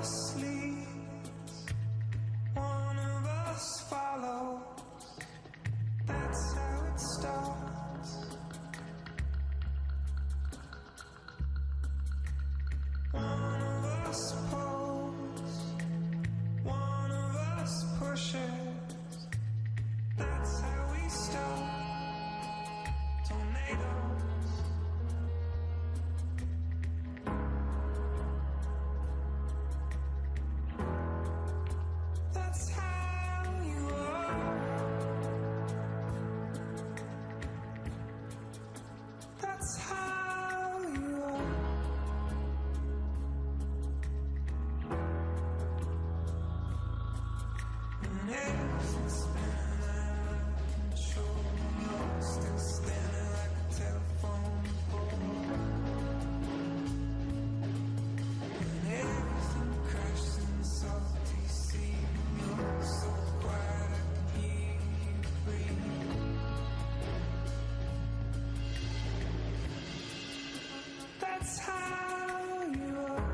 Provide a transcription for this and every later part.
us leads, one of us follows. That's how it starts. One of us pulls, one of us pushes. That's how we start. Tornadoes. That's how you are. That's how you are. And everything's spinning out of control. You're still standing like a telephone pole. And everything crashes in the salty sea. You're so quiet I can hear you breathe. That's how you are.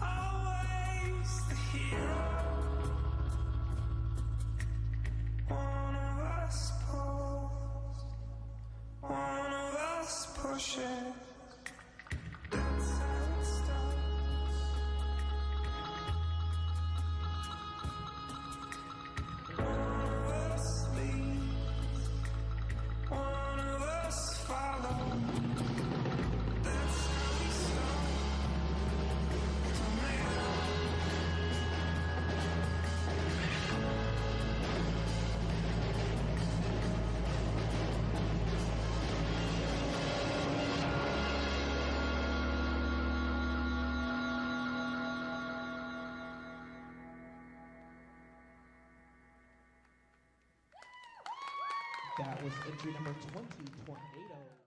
Always the hero. One of us pulls, one of us pushes. That's how it starts. One of us leads, one of us follows. That's how we start. Tornado. That was entry number 20, Tornado.